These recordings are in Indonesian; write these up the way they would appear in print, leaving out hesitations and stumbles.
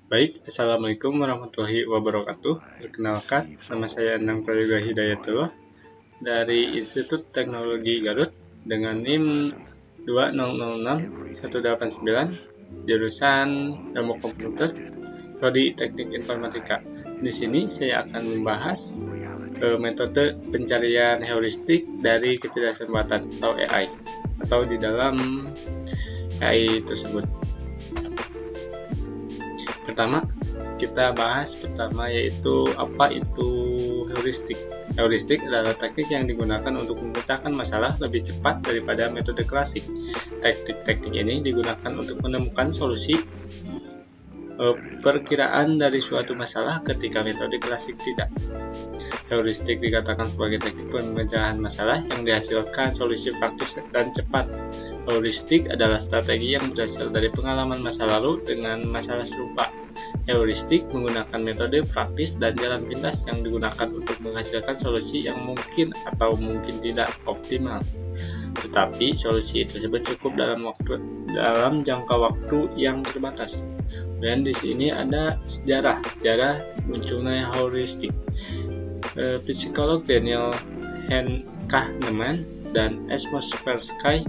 Baik, Assalamualaikum warahmatullahi wabarakatuh. Perkenalkan, nama saya Anang Prayoga Hidayatullah dari Institut Teknologi Garut dengan NIM 2006189, jurusan Ilmu Komputer, Prodi Teknik Informatika. Di sini saya akan membahas metode pencarian heuristik dari ketidaksempurnaan atau AI, atau di dalam AI tersebut. Pertama, kita bahas yaitu apa itu heuristik. Heuristik adalah teknik yang digunakan untuk memecahkan masalah lebih cepat daripada metode klasik. Teknik-teknik ini digunakan untuk menemukan solusi perkiraan dari suatu masalah ketika metode klasik tidak. Heuristik dikatakan sebagai teknik pemecahan masalah yang dihasilkan solusi praktis dan cepat. Heuristik adalah strategi yang berasal dari pengalaman masa lalu dengan masalah serupa. Heuristik menggunakan metode praktis dan jalan pintas yang digunakan untuk menghasilkan solusi yang mungkin atau mungkin tidak optimal. Tetapi solusi tersebut cukup dalam jangka waktu yang terbatas. Dan di sini ada sejarah munculnya heuristik. Psikolog Daniel Kahneman dan Amos Tversky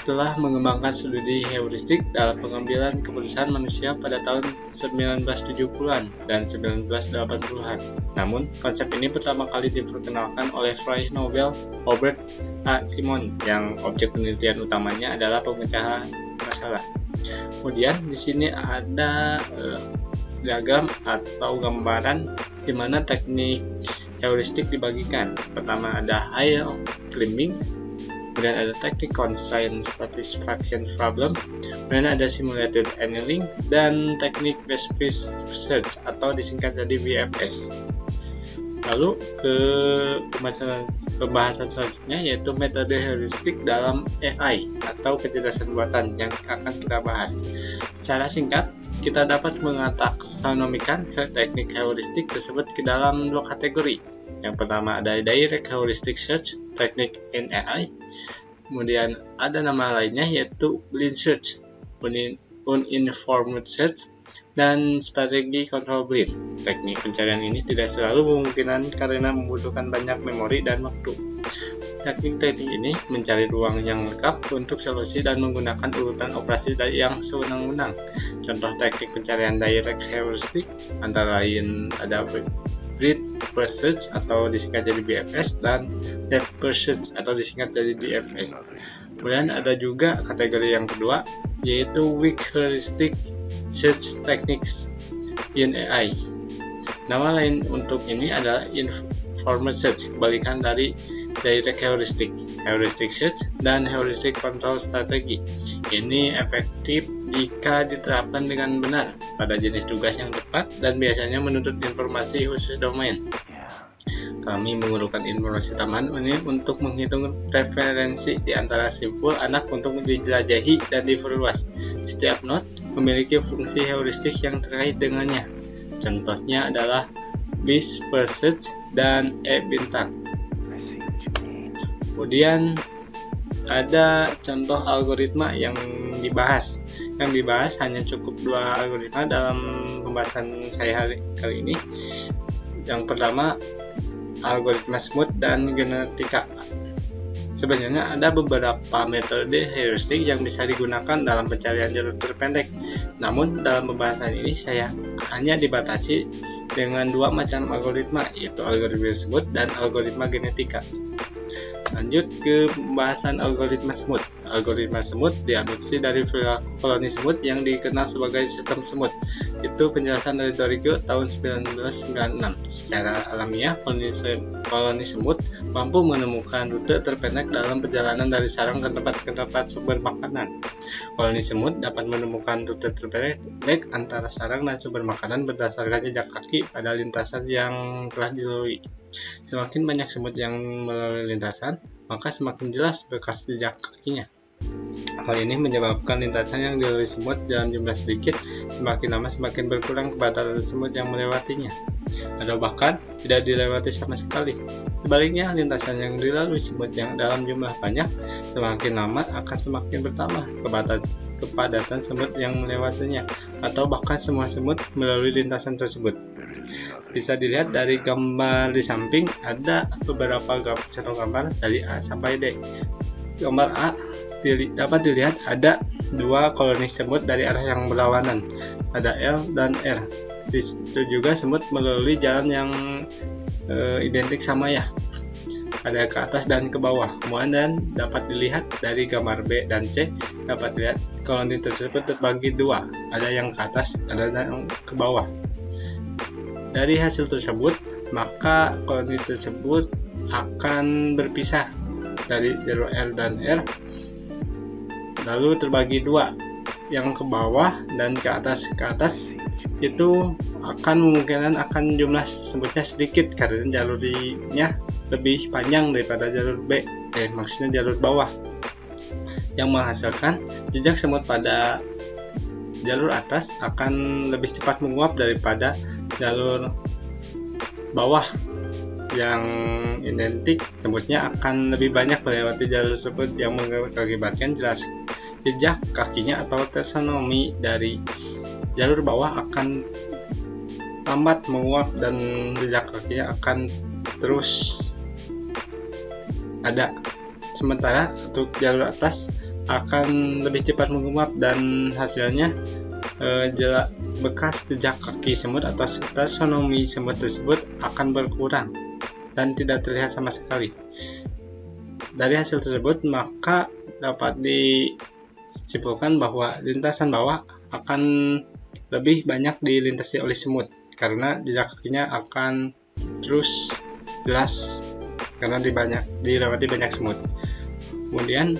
telah mengembangkan studi heuristik dalam pengambilan keputusan manusia pada tahun 1970-an dan 1980-an. Namun, konsep ini pertama kali diperkenalkan oleh peraih Nobel Robert A. Simon yang objek penelitian utamanya adalah pemecahan masalah. Kemudian di sini ada diagram atau gambaran di mana teknik heuristik dibagikan. Pertama ada hill climbing, kemudian ada teknik constraint satisfaction problem, kemudian ada simulated annealing, dan teknik best fit search atau disingkat jadi BFS. Lalu ke pembahasan selanjutnya yaitu metode heuristik dalam AI atau kecerdasan buatan yang akan kita bahas. Secara singkat, kita dapat mengataksonomikan teknik heuristik tersebut ke dalam dua kategori. Yang pertama ada direct heuristic search, teknik in AI. Kemudian ada nama lainnya yaitu blind search, uninformed search, dan strategi control blind. Teknik pencarian ini tidak selalu memungkinkan karena membutuhkan banyak memori dan waktu. Teknik-teknik ini mencari ruang yang lengkap untuk solusi dan menggunakan urutan operasi yang sewenang-wenang. Contoh teknik pencarian direct heuristic antara lain ada breadth first search atau disingkat jadi BFS dan depth first search atau disingkat jadi DFS. Kemudian ada juga kategori yang kedua yaitu weak heuristic search techniques in AI. Nama lain untuk ini adalah informed search, kebalikan dari direct heuristic search dan heuristic control strategy. Ini efektif jika diterapkan dengan benar pada jenis tugas yang tepat dan biasanya menuntut informasi khusus domain. Kami memerlukan informasi tambahan ini untuk menghitung referensi di antara simpul anak untuk dijelajahi dan diperluas. Setiap node memiliki fungsi heuristik yang terkait dengannya. Contohnya adalah base per search dan bintang. Kemudian ada contoh algoritma yang dibahas. Yang dibahas hanya cukup dua algoritma dalam pembahasan saya kali ini. Yang pertama algoritma smooth dan genetika. Sebenarnya ada beberapa metode heuristik yang bisa digunakan dalam pencarian jalur terpendek. Namun dalam pembahasan ini saya hanya dibatasi dengan dua macam algoritma, yaitu algoritma smooth dan algoritma genetika. Lanjut ke pembahasan algoritma smooth. Algoritma smooth diadopsi dari perilaku koloni semut yang dikenal sebagai sistem semut. Itu penjelasan dari Dorigo tahun 1996. Secara alamiah, koloni semut mampu menemukan rute terpendek dalam perjalanan dari sarang ke tempat sumber makanan. Koloni semut dapat menemukan rute terpendek antara sarang dan sumber makanan berdasarkan jejak kaki pada lintasan yang telah dilalui. Semakin banyak semut yang melalui lintasan, maka semakin jelas bekas jejak kakinya. Hal ini menyebabkan lintasan yang dilalui semut dalam jumlah sedikit semakin lama semakin berkurang kepadatan semut yang melewatinya, atau bahkan tidak dilewati sama sekali. Sebaliknya, lintasan yang dilalui semut yang dalam jumlah banyak semakin lama akan semakin bertambah kepadatan semut yang melewatinya, atau bahkan semua semut melalui lintasan tersebut. Bisa dilihat dari gambar di samping, ada beberapa contoh gambar dari A sampai D. Gambar A dapat dilihat ada dua koloni semut dari arah yang berlawanan, ada L dan R. Di situ juga semut melalui jalan yang identik sama ya, ada ke atas dan ke bawah. Kemudian dapat dilihat dari gambar B dan C, dapat dilihat koloni tersebut terbagi dua, ada yang ke atas, ada yang ke bawah. Dari hasil tersebut, maka koloni tersebut akan berpisah dari jalur L dan R, lalu terbagi dua, yang ke bawah dan ke atas. Ke atas itu akan memungkinkan akan jumlah semutnya sedikit karena jalurnya lebih panjang daripada jalur B, maksudnya jalur bawah, yang menghasilkan jejak semut pada jalur atas akan lebih cepat menguap daripada jalur bawah yang identik. Semutnya akan lebih banyak melewati jalur tersebut yang mengakibatkan jelas jejak kakinya atau taksonomi dari jalur bawah akan lambat menguap dan jejak kakinya akan terus ada. Sementara untuk jalur atas akan lebih cepat menguap dan hasilnya bekas jejak kaki semut atau taksonomi semut tersebut akan berkurang dan tidak terlihat sama sekali. Dari hasil tersebut, maka dapat disimpulkan bahwa lintasan bawah akan lebih banyak dilintasi oleh semut karena jejak kakinya akan terus jelas karena dilewati banyak semut. Kemudian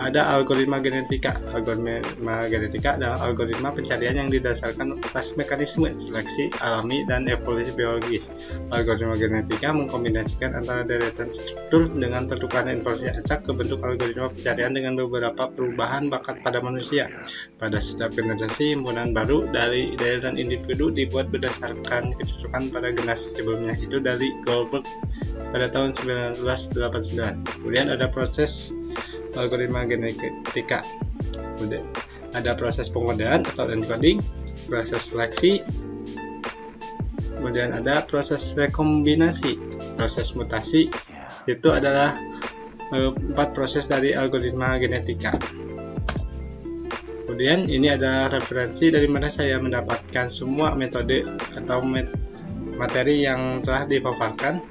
ada algoritma genetika. Algoritma genetika adalah algoritma pencarian yang didasarkan atas mekanisme seleksi alami dan evolusi biologis. Algoritma genetika mengkombinasikan antara deretan struktur dengan pertukaran informasi acak ke bentuk algoritma pencarian dengan beberapa perubahan bakat pada manusia. Pada setiap generasi, himpunan baru dari deretan individu dibuat berdasarkan kecocokan pada generasi sebelumnya. Itu dari Goldberg pada tahun 1989. Kemudian ada proses algoritma genetika. Kemudian ada proses pengodaan atau encoding, proses seleksi, kemudian ada proses rekombinasi, proses mutasi. Itu adalah 4 proses dari algoritma genetika. Kemudian ini ada referensi dari mana saya mendapatkan semua metode atau materi yang telah dipaparkan,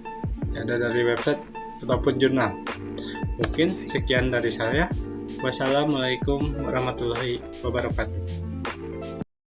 ada dari website ataupun jurnal. Mungkin sekian dari saya. Wassalamualaikum warahmatullahi wabarakatuh.